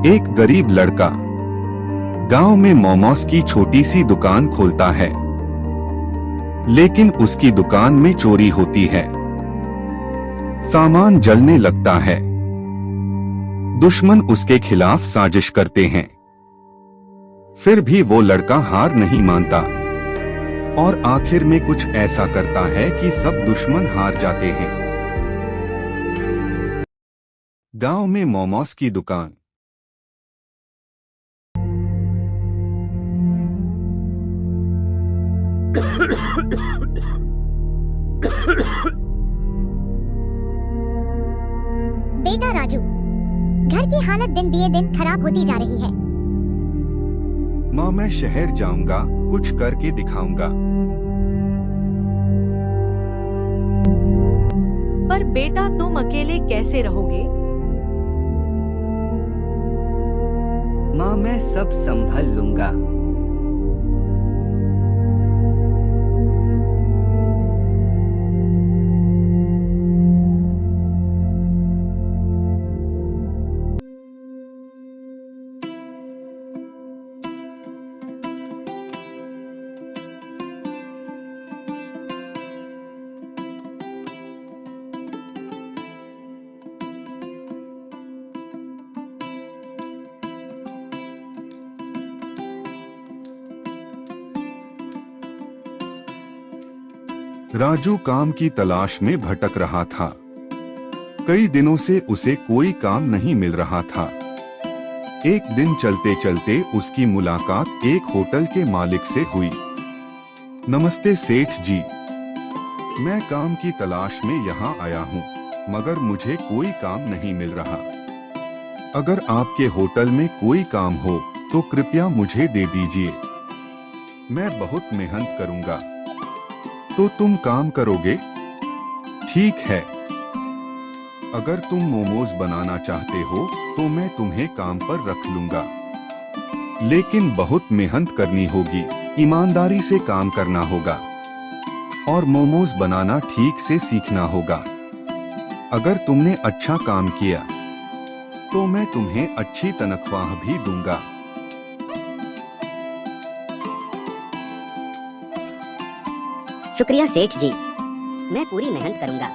एक गरीब लड़का गांव में मोमोस की छोटी सी दुकान खोलता है, लेकिन उसकी दुकान में चोरी होती है। सामान जलने लगता है। दुश्मन उसके खिलाफ साजिश करते हैं। फिर भी वो लड़का हार नहीं मानता और आखिर में कुछ ऐसा करता है कि सब दुश्मन हार जाते हैं। गांव में मोमोस की दुकान। बेटा राजू, घर की हालत दिन बीए दिन खराब होती जा रही है। माँ, मैं शहर जाऊंगा, कुछ करके दिखाऊंगा। पर बेटा, तुम अकेले कैसे रहोगे? माँ, मैं सब संभल लूंगा। राजू काम की तलाश में भटक रहा था। कई दिनों से उसे कोई काम नहीं मिल रहा था। एक दिन चलते चलते उसकी मुलाकात एक होटल के मालिक से हुई। नमस्ते सेठ जी, मैं काम की तलाश में यहाँ आया हूँ, मगर मुझे कोई काम नहीं मिल रहा। अगर आपके होटल में कोई काम हो तो कृपया मुझे दे दीजिए। मैं बहुत मेहनत करूँगा। तो तुम काम करोगे? ठीक है। अगर तुम मोमोज बनाना चाहते हो तो मैं तुम्हें काम पर रख लूंगा, लेकिन बहुत मेहनत करनी होगी, ईमानदारी से काम करना होगा और मोमोज बनाना ठीक से सीखना होगा। अगर तुमने अच्छा काम किया तो मैं तुम्हें अच्छी तनख्वाह भी दूंगा। शुक्रिया सेठ जी, मैं पूरी मेहनत करूंगा।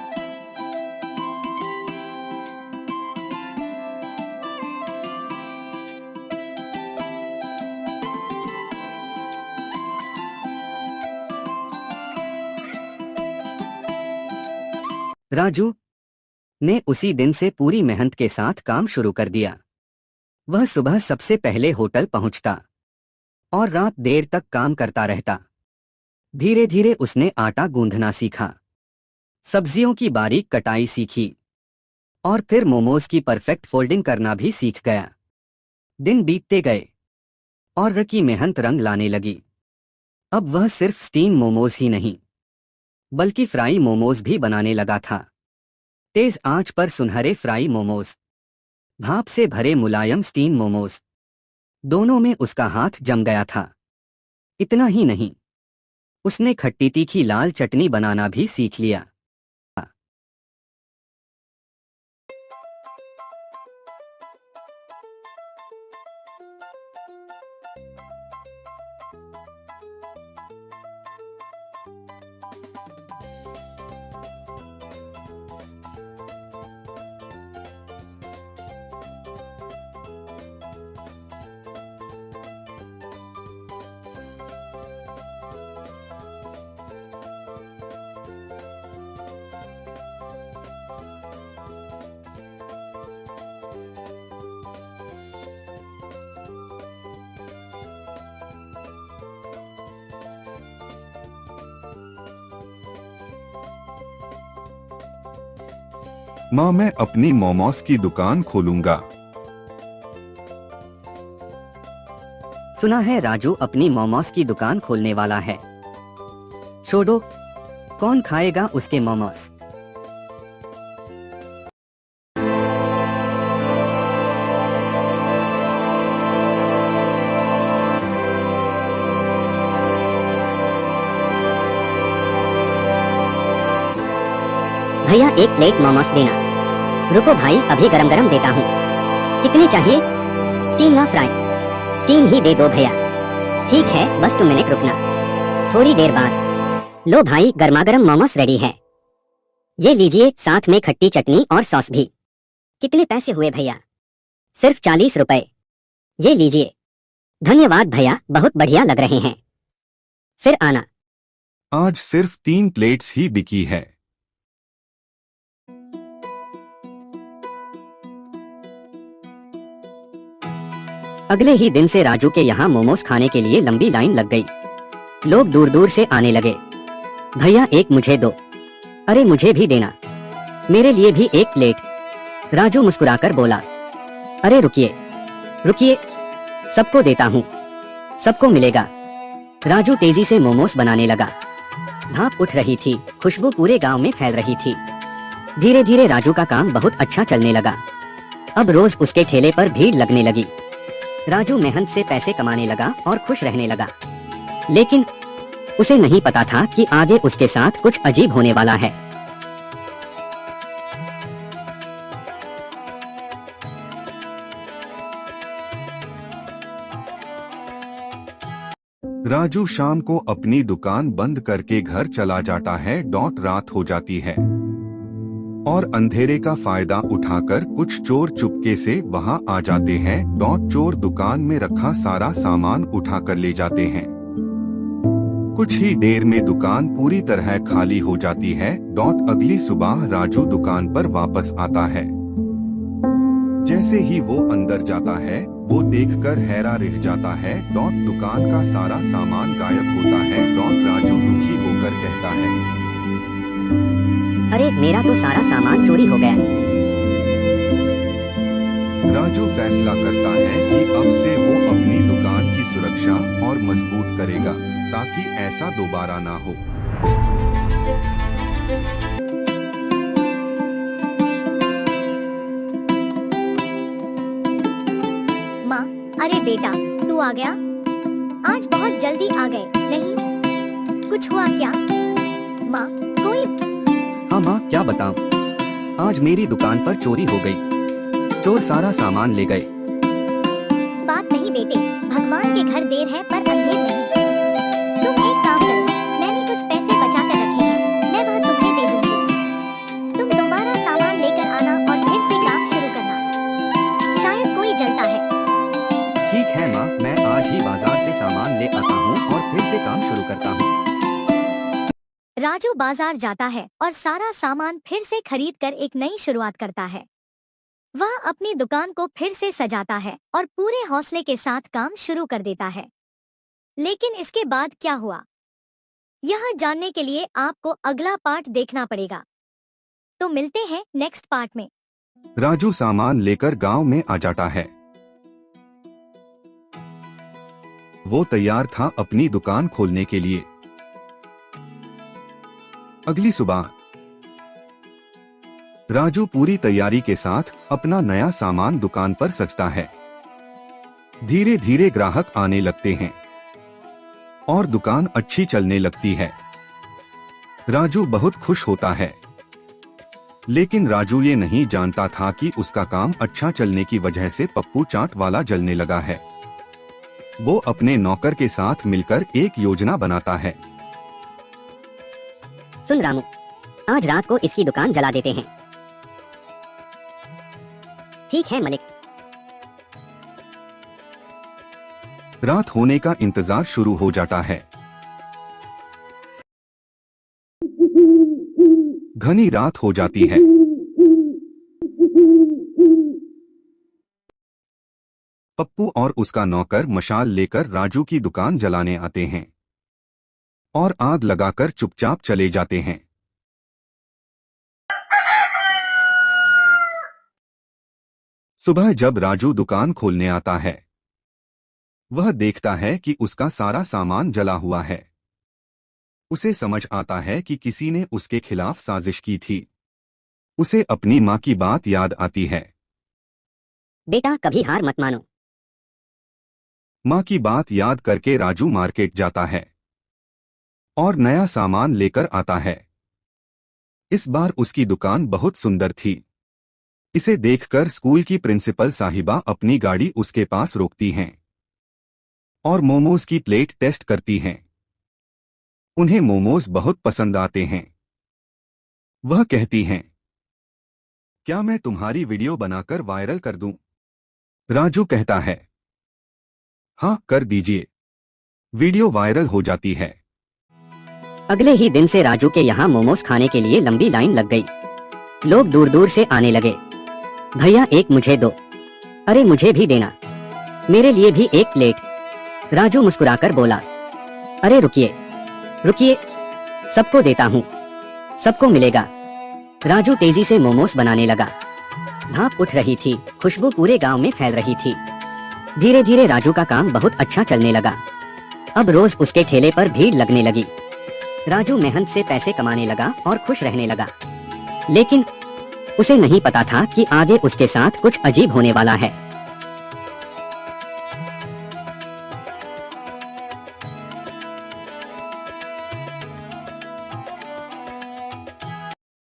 राजू ने उसी दिन से पूरी मेहनत के साथ काम शुरू कर दिया। वह सुबह सबसे पहले होटल पहुंचता और रात देर तक काम करता रहता। धीरे धीरे उसने आटा गूंधना सीखा, सब्जियों की बारीक कटाई सीखी और फिर मोमोज की परफेक्ट फोल्डिंग करना भी सीख गया। दिन बीतते गए और रकी मेहनत रंग लाने लगी। अब वह सिर्फ स्टीम मोमोज ही नहीं बल्कि फ्राई मोमोज भी बनाने लगा था। तेज आंच पर सुनहरे फ्राई मोमोज, भाप से भरे मुलायम स्टीम मोमोज, दोनों में उसका हाथ जम गया था। इतना ही नहीं, उसने खट्टी तीखी लाल चटनी बनाना भी सीख लिया। माँ, मैं अपनी मोमोस की दुकान खोलूंगा। सुना है राजू अपनी मोमोस की दुकान खोलने वाला है। छोड़ो, कौन खाएगा उसके मोमोस? भैया एक प्लेट मोमोस देना। रुको भाई, अभी गरम गरम देता हूँ। कितने चाहिए? स्टीम ना फ्राई? स्टीम ही दे दो भैया। ठीक है, बस 2 मिनट रुकना। थोड़ी देर बाद, लो भाई, गर्मागर्म मोमोस रेडी है। ये लीजिए, साथ में खट्टी चटनी और सॉस भी। कितने पैसे हुए भैया? सिर्फ 40 रुपए। ये लीजिए। धन्यवाद भैया, बहुत बढ़िया लग रहे हैं। फिर आना। आज सिर्फ 3 प्लेट्स ही बिकी है। अगले ही दिन से राजू के यहाँ मोमोज खाने के लिए लंबी लाइन लग गई। लोग दूर दूर से आने लगे। भैया एक मुझे दो। अरे मुझे भी देना। मेरे लिए भी 1 प्लेट। राजू मुस्कुराकर बोला। अरे रुकिए रुकिए, सबको देता हूँ, सबको मिलेगा। राजू तेजी से मोमोज बनाने लगा। भाप उठ रही थी, खुशबू पूरे गांव में फैल रही थी। धीरे धीरे राजू का काम बहुत अच्छा चलने लगा। अब रोज उसके ठेले पर भीड़ लगने लगी। राजू मेहनत से पैसे कमाने लगा और खुश रहने लगा। लेकिन उसे नहीं पता था कि आगे उसके साथ कुछ अजीब होने वाला है। राजू शाम को अपनी दुकान बंद करके घर चला जाता है। रात हो जाती है और अंधेरे का फायदा उठाकर कुछ चोर चुपके से वहां आ जाते हैं। चोर दुकान में रखा सारा सामान उठाकर ले जाते हैं। कुछ ही देर में दुकान पूरी तरह खाली हो जाती है। अगली सुबह राजू दुकान पर वापस आता है। जैसे ही वो अंदर जाता है, वो देखकर हैरान रह जाता है। दुकान का सारा सामान गायब होता है। राजू दुखी होकर कहता है, अरे मेरा तो सारा सामान चोरी हो गया। राजू फैसला करता है कि अब से वो अपनी दुकान की सुरक्षा और मजबूत करेगा ताकि ऐसा दोबारा ना हो। माँ, अरे बेटा, तू आ गया? आज बहुत जल्दी आ गए। नहीं, कुछ हुआ क्या? माँ, कोई? हाँ माँ, क्या बताऊं? आज मेरी दुकान पर चोरी हो गई। चोर सारा सामान ले गए। बात नहीं बेटे, भगवान के घर देर है पर अंधेर नहीं। तुम एक काम करो, मैंने कुछ पैसे बचा कर रखे हैं, मैं वह तुम्हें दे दूंगी। तुम दोबारा सामान लेकर आना और फिर से काम शुरू करना। शायद कोई जलता है। ठीक है माँ, मैं आज ही बाजार से सामान ले आता हूँ और फिर से काम शुरू करता हूँ। राजू बाजार जाता है और सारा सामान फिर से खरीद कर एक नई शुरुआत करता है। वह अपनी दुकान को फिर से सजाता है और पूरे हौसले के साथ काम शुरू कर देता है। लेकिन इसके बाद क्या हुआ, यह जानने के लिए आपको अगला पार्ट देखना पड़ेगा। तो मिलते हैं नेक्स्ट पार्ट में। राजू सामान लेकर गांव में आ जाता है। वो तैयार था अपनी दुकान खोलने के लिए। अगली सुबह राजू पूरी तैयारी के साथ अपना नया सामान दुकान पर सजता है। धीरे धीरे ग्राहक आने लगते हैं और दुकान अच्छी चलने लगती है। राजू बहुत खुश होता है। लेकिन राजू ये नहीं जानता था कि उसका काम अच्छा चलने की वजह से पप्पू चाट वाला जलने लगा है। वो अपने नौकर के साथ मिलकर एक योजना बनाता है। सुन रामू, आज रात को इसकी दुकान जला देते हैं। ठीक है मलिक। रात होने का इंतजार शुरू हो जाता है। घनी रात हो जाती है। पप्पू और उसका नौकर मशाल लेकर राजू की दुकान जलाने आते हैं और आग लगाकर चुपचाप चले जाते हैं। सुबह जब राजू दुकान खोलने आता है, वह देखता है कि उसका सारा सामान जला हुआ है। उसे समझ आता है कि किसी ने उसके खिलाफ साजिश की थी। उसे अपनी माँ की बात याद आती है। बेटा कभी हार मत मानो। माँ की बात याद करके राजू मार्केट जाता है और नया सामान लेकर आता है। इस बार उसकी दुकान बहुत सुंदर थी। इसे देखकर स्कूल की प्रिंसिपल साहिबा अपनी गाड़ी उसके पास रोकती हैं और मोमोज की प्लेट टेस्ट करती हैं। उन्हें मोमोज बहुत पसंद आते हैं। वह कहती हैं, क्या मैं तुम्हारी वीडियो बनाकर वायरल कर दूं? राजू कहता है, हाँ कर दीजिए। वीडियो वायरल हो जाती है। अगले ही दिन से राजू के यहाँ मोमोज खाने के लिए लंबी लाइन लग गई। लोग दूर दूर से आने लगे। भैया एक मुझे दो, अरे मुझे भी देना, मेरे लिए भी एक प्लेट। राजू मुस्कुराकर बोला, अरे रुकिए रुकिए, सबको देता हूँ, सबको मिलेगा। राजू तेजी से मोमोज बनाने लगा। भाप उठ रही थी, खुशबू पूरे गांव में फैल रही थी। धीरे धीरे राजू का काम बहुत अच्छा चलने लगा। अब रोज उसके ठेले पर भीड़ लगने लगी। राजू मेहनत से पैसे कमाने लगा और खुश रहने लगा। लेकिन उसे नहीं पता था कि आगे उसके साथ कुछ अजीब होने वाला है।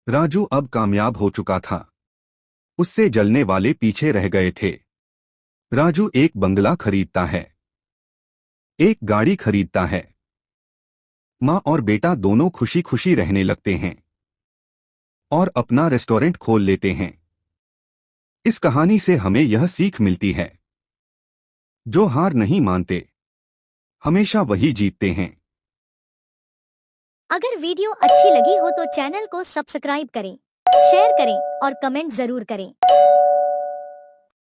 राजू अब कामयाब हो चुका था। उससे जलने वाले पीछे रह गए थे। राजू एक बंगला खरीदता है, एक गाड़ी खरीदता है। माँ और बेटा दोनों खुशी खुशी रहने लगते हैं और अपना रेस्टोरेंट खोल लेते हैं। इस कहानी से हमें यह सीख मिलती है, जो हार नहीं मानते, हमेशा वही जीतते हैं। अगर वीडियो अच्छी लगी हो तो चैनल को सब्सक्राइब करें, शेयर करें और कमेंट जरूर करें।